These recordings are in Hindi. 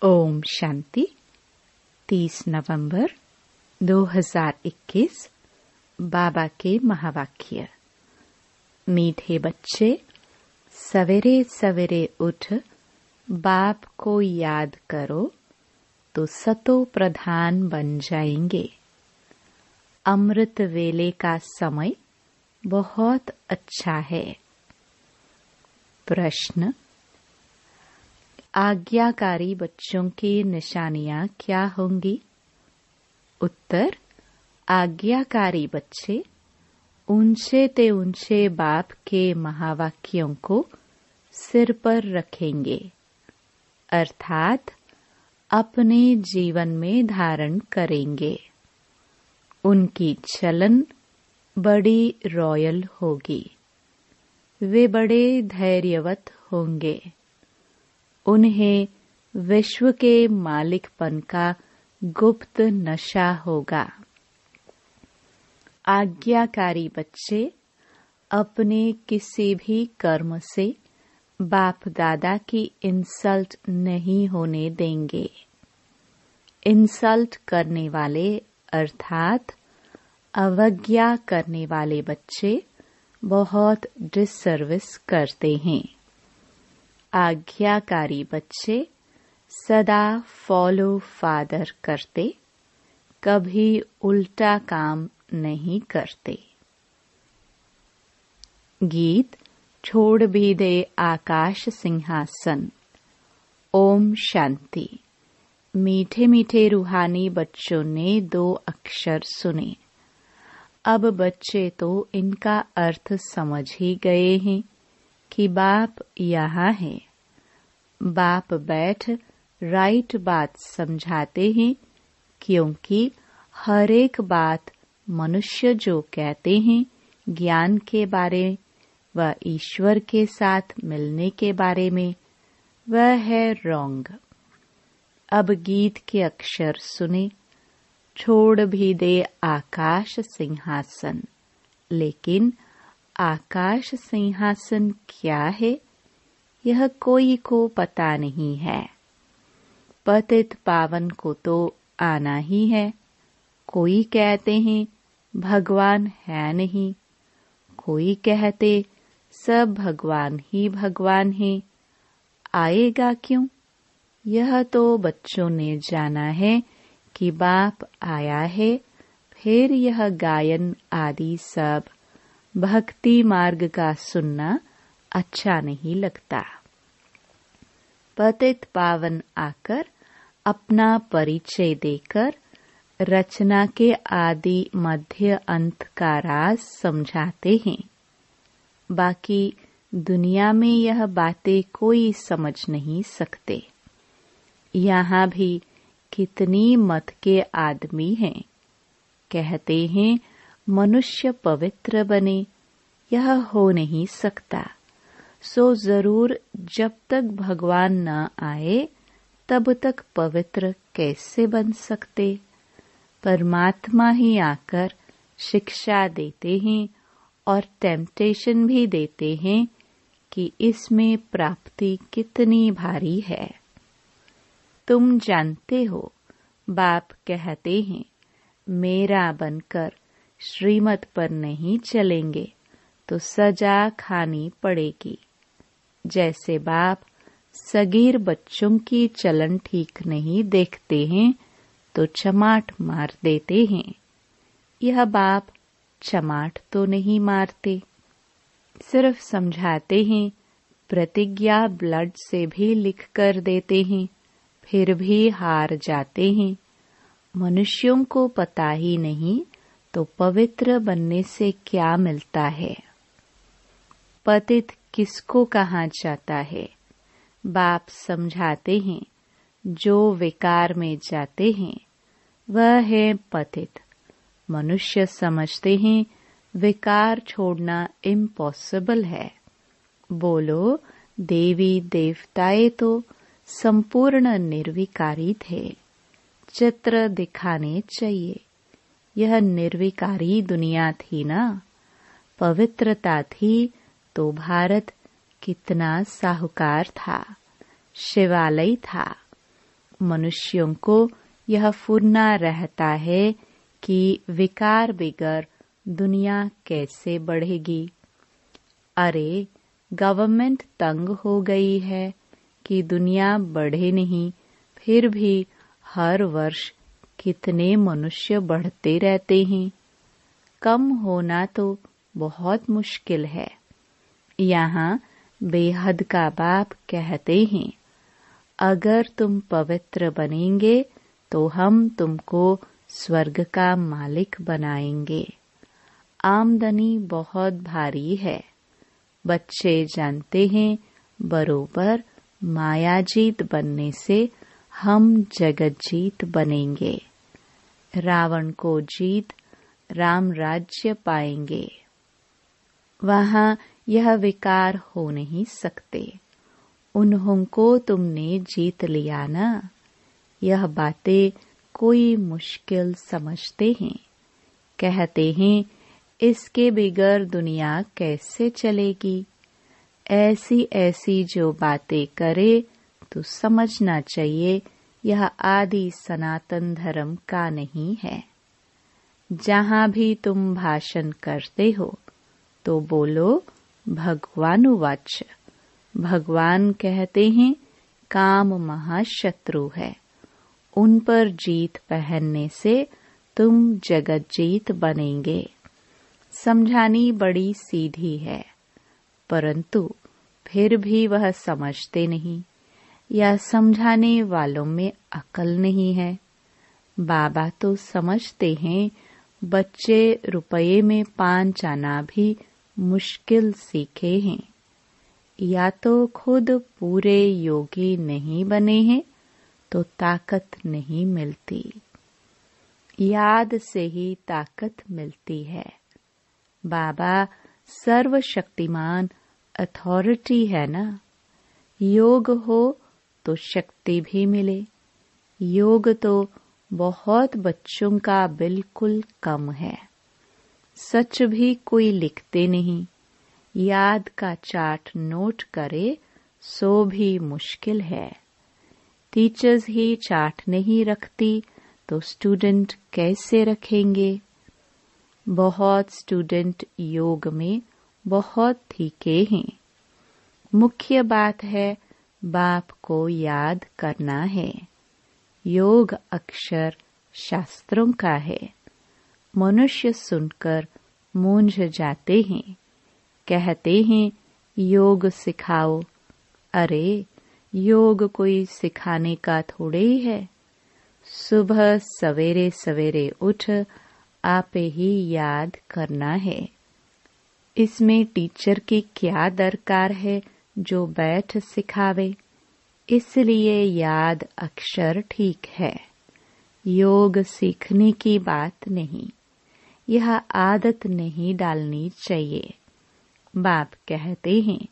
ओम शांति। 30 नवंबर 2021 बाबा के महावाक्य। मीठे बच्चे, सवेरे सवेरे उठ बाप को याद करो तो सतो प्रधान बन जाएंगे। अमृत वेले का समय बहुत अच्छा है। प्रश्न: आज्ञाकारी बच्चों की निशानियां क्या होंगी? उत्तर: आज्ञाकारी बच्चे ऊंचे ते ऊंचे बाप के महावाक्यों को सिर पर रखेंगे, अर्थात अपने जीवन में धारण करेंगे। उनकी चलन बड़ी रॉयल होगी। वे बड़े धैर्यवत होंगे। उन्हें विश्व के मालिकपन का गुप्त नशा होगा। आज्ञाकारी बच्चे अपने किसी भी कर्म से बाप दादा की इंसल्ट नहीं होने देंगे। इंसल्ट करने वाले अर्थात अवज्ञा करने वाले बच्चे बहुत डिससर्विस करते हैं। आज्ञाकारी बच्चे सदा फॉलो फादर करते, कभी उल्टा काम नहीं करते। गीत छोड़ भी दे आकाश सिंहासन। ओम शांति। मीठे मीठे रूहानी बच्चों ने 2 अक्षर सुने। अब बच्चे तो इनका अर्थ समझ ही गए हैं कि बाप यहाँ है। बाप बैठ राइट बात समझाते हैं, क्योंकि हर एक बात मनुष्य जो कहते हैं ज्ञान के बारे व ईश्वर के साथ मिलने के बारे में, वह है रॉन्ग। अब गीत के अक्षर सुने। छोड़ भी दे आकाश सिंहासन। लेकिन आकाश सिंहासन क्या है, यह कोई को पता नहीं है। पतित पावन को तो आना ही है। कोई कहते हैं भगवान है नहीं, कोई कहते सब भगवान ही भगवान है। आएगा क्यों? यह तो बच्चों ने जाना है कि बाप आया है। फिर यह गायन आदि सब भक्ति मार्ग का सुनना अच्छा नहीं लगता। पतित पावन आकर अपना परिचय देकर रचना के आदि मध्य अंत का राज समझाते हैं। बाकी दुनिया में यह बातें कोई समझ नहीं सकते। यहाँ भी कितनी मत के आदमी हैं। कहते हैं मनुष्य पवित्र बने, यह हो नहीं सकता। सो जरूर जब तक भगवान न आए तब तक पवित्र कैसे बन सकते? परमात्मा ही आकर शिक्षा देते हैं और टेम्पटेशन भी देते हैं कि इसमें प्राप्ति कितनी भारी है। तुम जानते हो, बाप कहते हैं मेरा बनकर श्रीमत पर नहीं चलेंगे तो सजा खानी पड़ेगी। जैसे बाप सगीर बच्चों की चलन ठीक नहीं देखते हैं तो चमाट मार देते हैं। यह बाप चमाट तो नहीं मारते, सिर्फ समझाते हैं। प्रतिज्ञा ब्लड से भी लिख कर देते हैं, फिर भी हार जाते हैं। मनुष्यों को पता ही नहीं तो पवित्र बनने से क्या मिलता है। पतित किसको कहा जाता है? बाप समझाते हैं जो विकार में जाते हैं वह है पतित। मनुष्य समझते हैं विकार छोड़ना इम्पॉसिबल है। बोलो, देवी देवताएं तो संपूर्ण निर्विकारी थे। चित्र दिखाने चाहिए। यह निर्विकारी दुनिया थी ना। पवित्रता थी तो भारत कितना साहूकार था, शिवालय था। मनुष्यों को यह फुरना रहता है कि विकार बिगर दुनिया कैसे बढ़ेगी। अरे, गवर्नमेंट तंग हो गई है कि दुनिया बढ़े नहीं, फिर भी हर वर्ष कितने मनुष्य बढ़ते रहते हैं। कम होना तो बहुत मुश्किल है। यहाँ बेहद का बाप कहते हैं, अगर तुम पवित्र बनेंगे तो हम तुमको स्वर्ग का मालिक बनाएंगे। आमदनी बहुत भारी है। बच्चे जानते हैं, बरोबर मायाजीत बनने से हम जगत जीत बनेंगे। रावण को जीत राम राज्य पाएंगे। वहाँ यह विकार हो नहीं सकते। उन्हों को तुमने जीत लिया ना। यह बातें कोई मुश्किल समझते हैं। कहते हैं, इसके बिगर दुनिया कैसे चलेगी। ऐसी ऐसी जो बातें करे तो समझना चाहिए यह आदि सनातन धर्म का नहीं है। जहाँ भी तुम भाषण करते हो तो बोलो भगवानुवाच। भगवान कहते हैं, काम महाशत्रु है। उन पर जीत पहनने से तुम जगत जीत बनेंगे। समझानी बड़ी सीधी है, परंतु फिर भी वह समझते नहीं, या समझाने वालों में अकल नहीं है। बाबा तो समझते हैं, बच्चे रुपये में 5 आना भी मुश्किल सीखे हैं। या तो खुद पूरे योगी नहीं बने हैं तो ताकत नहीं मिलती। याद से ही ताकत मिलती है। बाबा सर्वशक्तिमान अथॉरिटी है ना। योग हो तो शक्ति भी मिले। योग तो बहुत बच्चों का बिल्कुल कम है। सच भी कोई लिखते नहीं। याद का चार्ट नोट करे सो भी मुश्किल है। टीचर्स ही चार्ट नहीं रखती तो स्टूडेंट कैसे रखेंगे। बहुत स्टूडेंट योग में बहुत ठीके हैं। मुख्य बात है बाप को याद करना है। योग अक्षर शास्त्रों का है। मनुष्य सुनकर मूंझ जाते हैं। कहते हैं योग सिखाओ। अरे, योग कोई सिखाने का थोड़े ही है। सुबह सवेरे सवेरे उठ आपे ही याद करना है। इसमें टीचर की क्या दरकार है जो बैठ सिखावे। इसलिए याद अक्षर ठीक है। योग सीखने की बात नहीं। यह आदत नहीं डालनी चाहिए। बाप कहते हैं,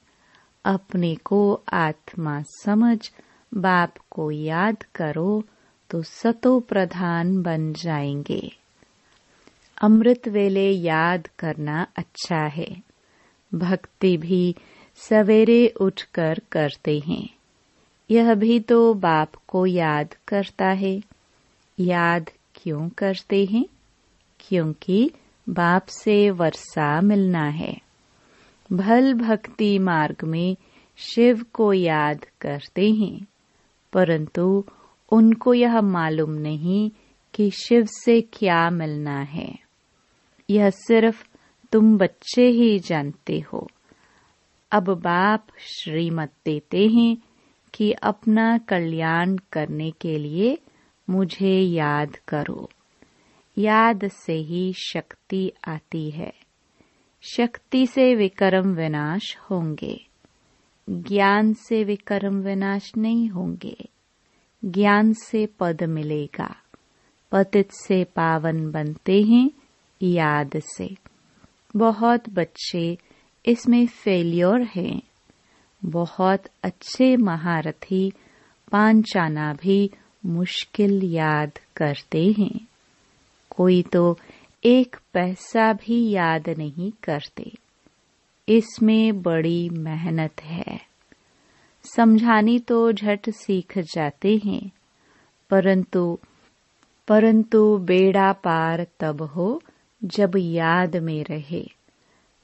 अपने को आत्मा समझ बाप को याद करो तो सतो प्रधान बन जाएंगे। अमृत वेले याद करना अच्छा है। भक्ति भी सवेरे उठकर करते हैं। यह भी तो बाप को याद करता है। याद क्यों करते हैं? क्योंकि बाप से वर्षा मिलना है। भल भक्ति मार्ग में शिव को याद करते हैं, परंतु उनको यह मालूम नहीं कि शिव से क्या मिलना है। यह सिर्फ तुम बच्चे ही जानते हो। अब बाप श्रीमत देते हैं कि अपना कल्याण करने के लिए मुझे याद करो। याद से ही शक्ति आती है। शक्ति से विकर्म विनाश होंगे। ज्ञान से विकर्म विनाश नहीं होंगे। ज्ञान से पद मिलेगा। पतित से पावन बनते हैं याद से। बहुत बच्चे इसमें फेलियर हैं। बहुत अच्छे महारथी 5 आना भी मुश्किल याद करते हैं। कोई तो 1 पैसा भी याद नहीं करते। इसमें बड़ी मेहनत है। समझानी तो झट सीख जाते हैं, परंतु बेड़ा पार तब हो जब याद में रहे,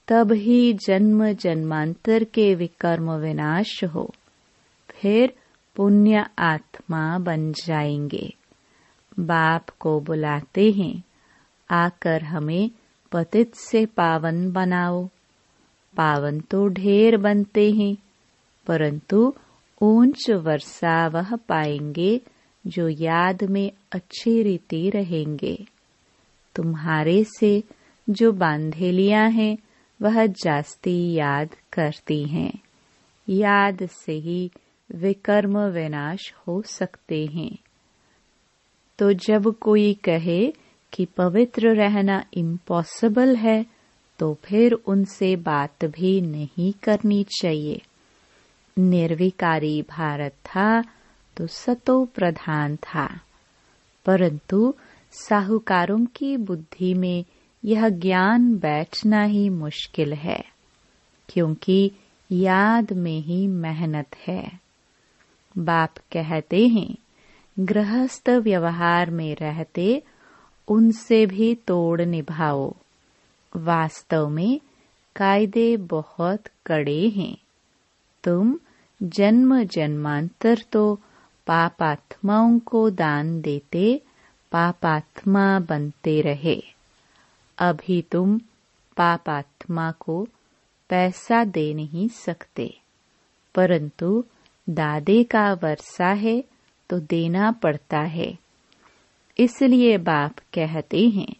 तब ही जन्म जन्मांतर के विकर्म विनाश हो, फिर पुण्य आत्मा बन जाएंगे। बाप को बुलाते हैं, आकर हमें पतित से पावन बनाओ। पावन तो ढेर बनते हैं, परंतु ऊंच वर्षा वह पाएंगे जो याद में अच्छी रीति रहेंगे। तुम्हारे से जो बांधेलियां हैं वह जास्ती याद करती हैं। याद से ही विकर्म विनाश हो सकते हैं। तो जब कोई कहे कि पवित्र रहना इम्पॉसिबल है, तो फिर उनसे बात भी नहीं करनी चाहिए। निर्विकारी भारत था तो सतो प्रधान था, परंतु साहूकारों की बुद्धि में यह ज्ञान बैठना ही मुश्किल है, क्योंकि याद में ही मेहनत है। बाप कहते हैं, गृहस्थ व्यवहार में रहते उनसे भी तोड़ निभाओ। वास्तव में कायदे बहुत कड़े हैं। तुम जन्म जन्मांतर तो पापात्माओं को दान देते पापात्मा बनते रहे। अभी तुम पापात्मा को पैसा दे नहीं सकते, परंतु दादे का वर्षा है तो देना पड़ता है। इसलिए बाप कहते हैं,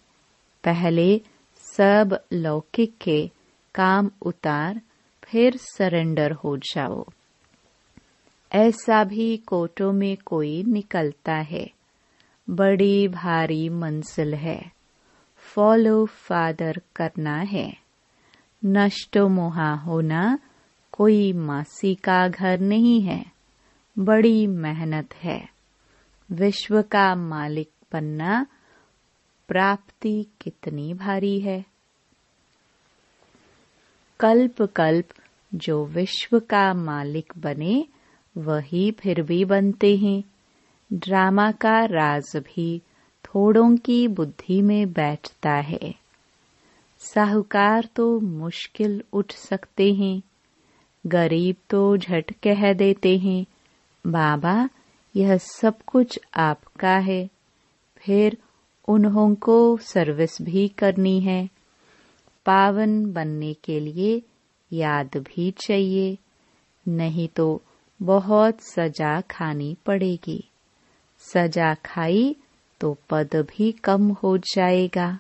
पहले सब लौकिक के काम उतार, फिर सरेंडर हो जाओ। ऐसा भी कोटों में कोई निकलता है। बड़ी भारी मंजिल है, फॉलो फादर करना है। नष्ट मोहा होना कोई मासी का घर नहीं है, बड़ी मेहनत है। विश्व का मालिक बनना प्राप्ति कितनी भारी है। कल्प कल्प जो विश्व का मालिक बने वही फिर भी बनते हैं। ड्रामा का राज भी थोड़ों की बुद्धि में बैठता है। साहूकार तो मुश्किल उठ सकते हैं, गरीब तो झट कह देते हैं, बाबा यह सब कुछ आपका है। फिर उन्हों को सर्विस भी करनी है। पावन बनने के लिए याद भी चाहिए, नहीं तो बहुत सजा खानी पड़ेगी। सजा खाई तो पद भी कम हो जाएगा।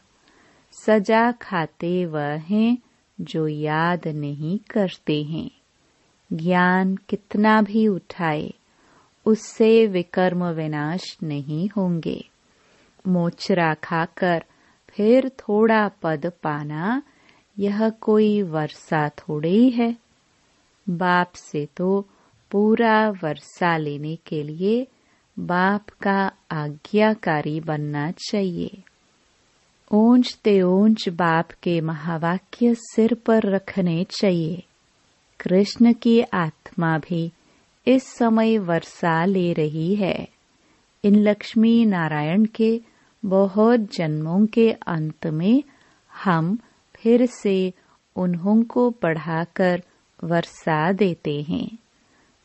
सजा खाते वह हैं जो याद नहीं करते हैं। ज्ञान कितना भी उठाए, उससे विकर्म विनाश नहीं होंगे। मोचरा खाकर फिर थोड़ा पद पाना, यह कोई वर्षा थोड़ी है। बाप से तो पूरा वर्षा लेने के लिए बाप का आज्ञाकारी बनना चाहिए। ऊंचते ऊंच बाप के महावाक्य सिर पर रखने चाहिए। कृष्ण की आत्मा भी इस समय वर्षा ले रही है। इन लक्ष्मी नारायण के बहुत जन्मों के अंत में हम फिर से उन्हों को बढ़ाकर वर्षा देते हैं।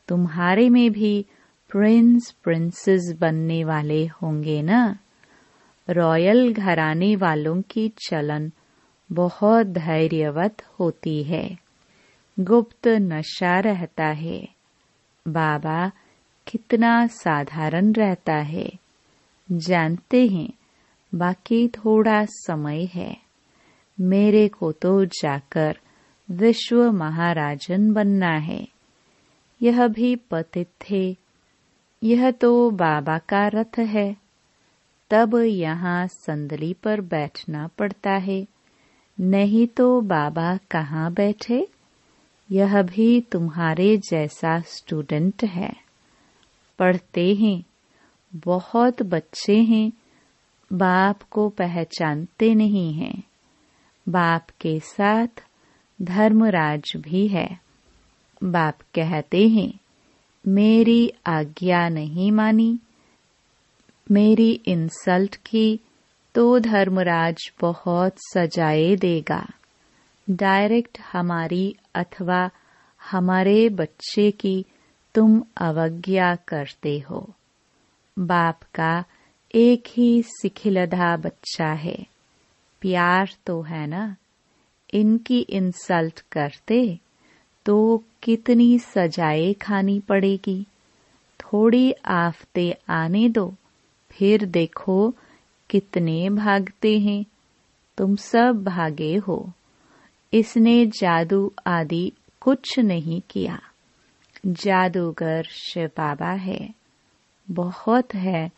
तुम्हारे में भी प्रिंस प्रिंसेस बनने वाले होंगे ना। रॉयल घराने वालों की चलन बहुत धैर्यवत होती है। गुप्त नशा रहता है। बाबा कितना साधारण रहता है, जानते हैं। बाकी थोड़ा समय है। मेरे को तो जाकर विश्व महाराजन बनना है। यह भी पतित थे। यह तो बाबा का रथ है। तब यहाँ संदली पर बैठना पड़ता है, नहीं तो बाबा कहाँ बैठे। यह भी तुम्हारे जैसा स्टूडेंट है। पढ़ते हैं, बहुत बच्चे हैं, बाप को पहचानते नहीं हैं। बाप के साथ धर्मराज भी है। बाप कहते हैं, मेरी आज्ञा नहीं मानी, मेरी इंसल्ट की तो धर्मराज बहुत सजाए देगा। डायरेक्ट हमारी अथवा हमारे बच्चे की तुम अवज्ञा करते हो। बाप का एक ही सिखिलधा बच्चा है, प्यार तो है ना। इनकी इंसल्ट करते तो कितनी सजाए खानी पड़ेगी। थोड़ी आफते आने दो, फिर देखो कितने भागते हैं। तुम सब भागे हो। इसने जादू आदि कुछ नहीं किया। जादूगर शिव बाबा है। बहुत है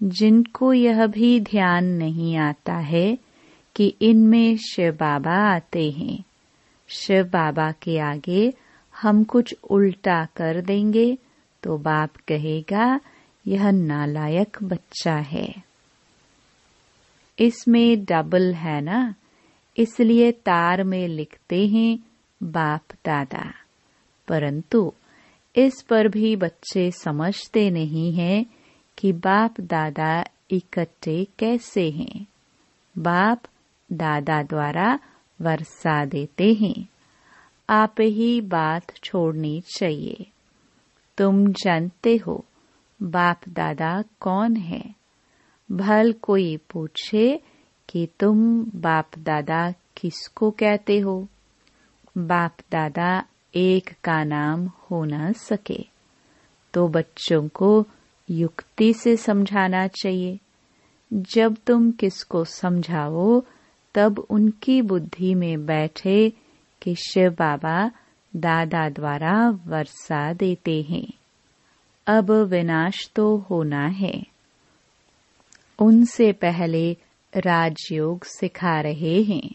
जिनको यह भी ध्यान नहीं आता है कि इनमें शिव बाबा आते हैं। शिव बाबा के आगे हम कुछ उल्टा कर देंगे तो बाप कहेगा यह नालायक बच्चा है। इसमें डबल है ना, इसलिए तार में लिखते हैं बाप दादा। परंतु इस पर भी बच्चे समझते नहीं हैं कि बाप दादा इकट्ठे कैसे हैं। बाप दादा द्वारा वर्षा देते हैं। आप ही बात छोड़नी चाहिए। तुम जानते हो बाप दादा कौन है। भल कोई पूछे कि तुम बाप दादा किसको कहते हो। बाप दादा एक का नाम हो न सके तो बच्चों को युक्ति से समझाना चाहिए। जब तुम किसको समझाओ तब उनकी बुद्धि में बैठे कि शिव बाबा दादा द्वारा वर्षा देते हैं। अब विनाश तो होना है। उनसे पहले राजयोग सिखा रहे हैं।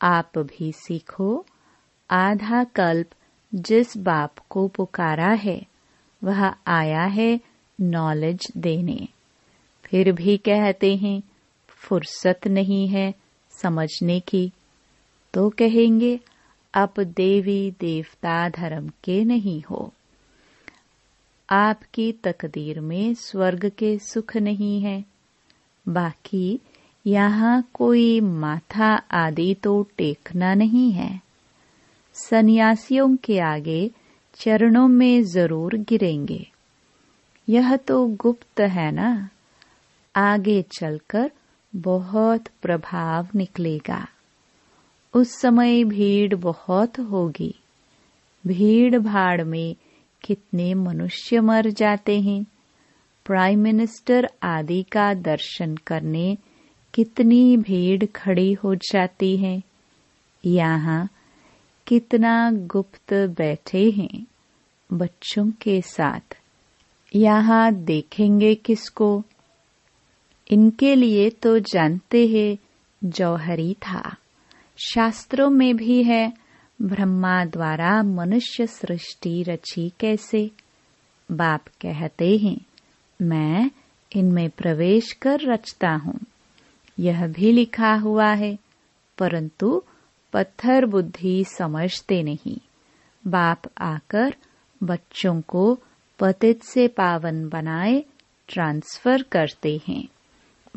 आप भी सीखो। आधा कल्प जिस बाप को पुकारा है वह आया है नॉलेज देने। फिर भी कहते हैं फुर्सत नहीं है समझने की। तो कहेंगे आप देवी देवता धर्म के नहीं हो। आपकी तकदीर में स्वर्ग के सुख नहीं है। बाकी यहाँ कोई माथा आदि तो टेकना नहीं है। सन्यासियों के आगे चरणों में जरूर गिरेंगे। यह तो गुप्त है ना, आगे चलकर बहुत प्रभाव निकलेगा। उस समय भीड़ बहुत होगी। भीड़ भाड़ में कितने मनुष्य मर जाते हैं। प्राइम मिनिस्टर आदि का दर्शन करने कितनी भीड़ खड़ी हो जाती है। यहाँ कितना गुप्त बैठे हैं बच्चों के साथ। यहाँ देखेंगे किसको। इनके लिए तो जानते हैं जौहरी था। शास्त्रों में भी है ब्रह्मा द्वारा मनुष्य सृष्टि रची कैसे। बाप कहते हैं मैं इनमें प्रवेश कर रचता हूँ। यह भी लिखा हुआ है, परंतु पत्थर बुद्धि समझते नहीं। बाप आकर बच्चों को पतित से पावन बनाए ट्रांसफर करते हैं।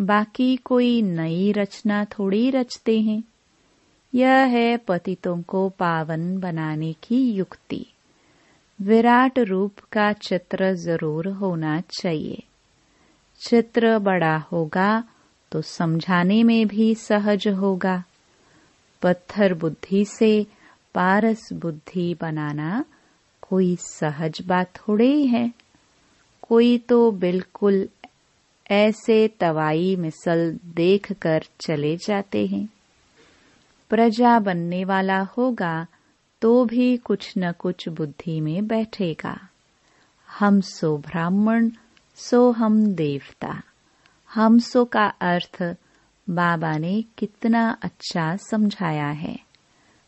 बाकी कोई नई रचना थोड़ी रचते हैं। यह है पतितों को पावन बनाने की युक्ति। विराट रूप का चित्र जरूर होना चाहिए। चित्र बड़ा होगा तो समझाने में भी सहज होगा। पत्थर बुद्धि से पारस बुद्धि बनाना कोई सहज बात थोड़ी है। कोई तो बिल्कुल ऐसे तवाई मिसल देखकर चले जाते हैं। प्रजा बनने वाला होगा तो भी कुछ न कुछ बुद्धि में बैठेगा। हम सो ब्राह्मण, सो हम देवता। हम सो का अर्थ बाबा ने कितना अच्छा समझाया है।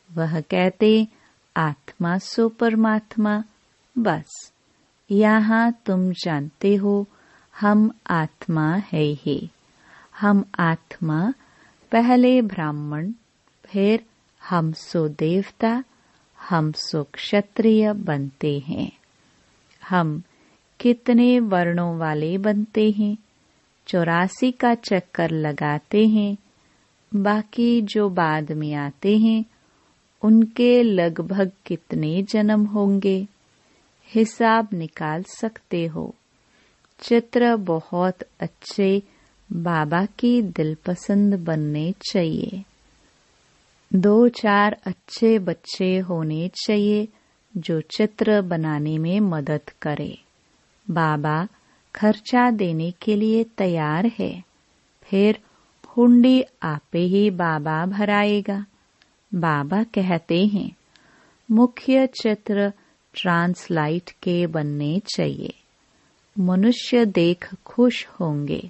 वह कहते आत्मा सो परमात्मा। बस यहाँ तुम जानते हो हम आत्मा है ही। हम आत्मा, पहले ब्राह्मण, फिर हम सो देवता, हम सो क्षत्रिय बनते हैं। हम कितने वर्णों वाले बनते हैं। 84 का चक्कर लगाते हैं, बाकी जो बाद में आते हैं उनके लगभग कितने जन्म होंगे, हिसाब निकाल सकते हो। चित्र बहुत अच्छे बाबा की दिलपसंद बनने चाहिए। 2-4 अच्छे बच्चे होने चाहिए जो चित्र बनाने में मदद करे। बाबा खर्चा देने के लिए तैयार है, फिर हुंडी आपे ही बाबा भराएगा। बाबा कहते हैं मुख्य चित्र ट्रांसलाइट के बनने चाहिए। मनुष्य देख खुश होंगे।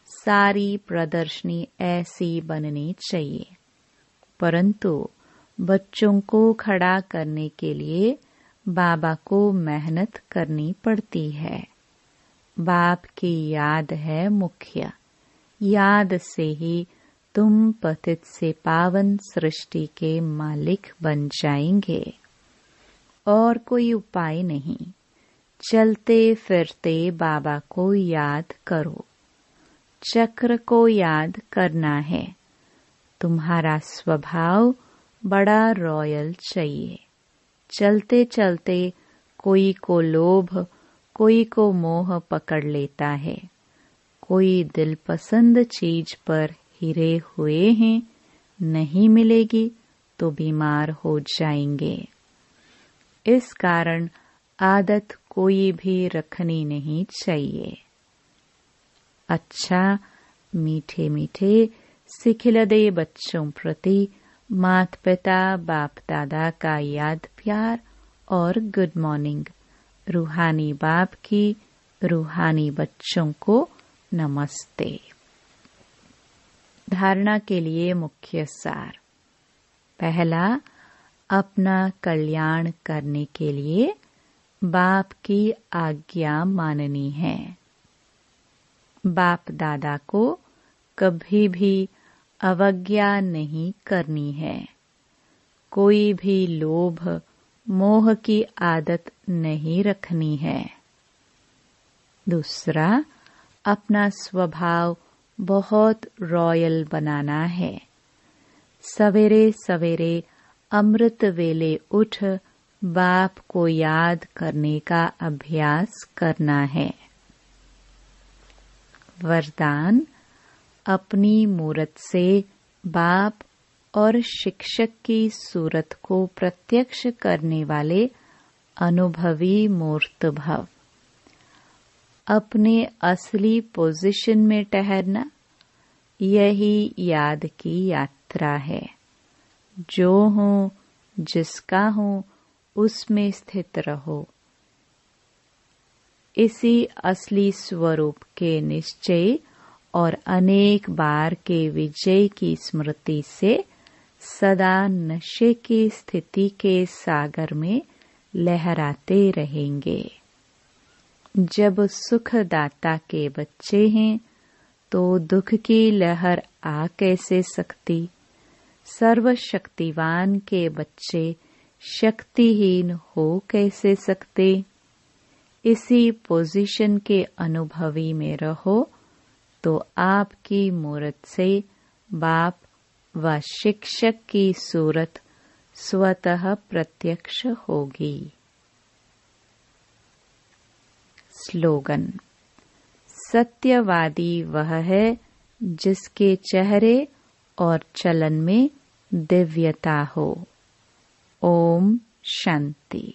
सारी प्रदर्शनी ऐसी बननी चाहिए, परंतु बच्चों को खड़ा करने के लिए बाबा को मेहनत करनी पड़ती है। बाप की याद है मुख्य। याद से ही तुम पतित से पावन सृष्टि के मालिक बन जाएंगे। और कोई उपाय नहीं। चलते फिरते बाबा को याद करो। चक्र को याद करना है। तुम्हारा स्वभाव बड़ा रॉयल चाहिए। चलते चलते कोई को लोभ, कोई को मोह पकड़ लेता है। कोई दिलपसंद चीज पर हिरे हुए हैं, नहीं मिलेगी तो बीमार हो जाएंगे। इस कारण आदत कोई भी रखनी नहीं चाहिए। अच्छा, मीठे मीठे सिखिलदे बच्चों प्रति माता पिता बाप दादा का याद प्यार और गुड मॉर्निंग। रूहानी बाप की रूहानी बच्चों को नमस्ते। धारणा के लिए मुख्य सार। पहला, अपना कल्याण करने के लिए बाप की आज्ञा माननी है। बाप दादा को कभी भी अवज्ञा नहीं करनी है। कोई भी लोभ मोह की आदत नहीं रखनी है। दूसरा, अपना स्वभाव बहुत रॉयल बनाना है। सवेरे सवेरे अमृत वेले उठ बाप को याद करने का अभ्यास करना है। वरदान, अपनी मूरत से बाप और शिक्षक की सूरत को प्रत्यक्ष करने वाले अनुभवी मूर्त भव। अपने असली पोजीशन में ठहरना, यही याद की यात्रा है। जो हूँ, जिसका हूँ, उसमें स्थित रहो। इसी असली स्वरूप के निश्चय और अनेक बार के विजय की स्मृति से सदा नशे की स्थिति के सागर में लहराते रहेंगे। जब सुखदाता के बच्चे हैं तो दुख की लहर आ कैसे सकती। सर्वशक्तिवान के बच्चे शक्तिहीन हो कैसे सकते। इसी पोजीशन के अनुभवी में रहो तो आपकी मूरत से बाप व शिक्षक की सूरत स्वतः प्रत्यक्ष होगी। स्लोगन। सत्यवादी वह है जिसके चेहरे और चलन में दिव्यता हो। ओम शांति।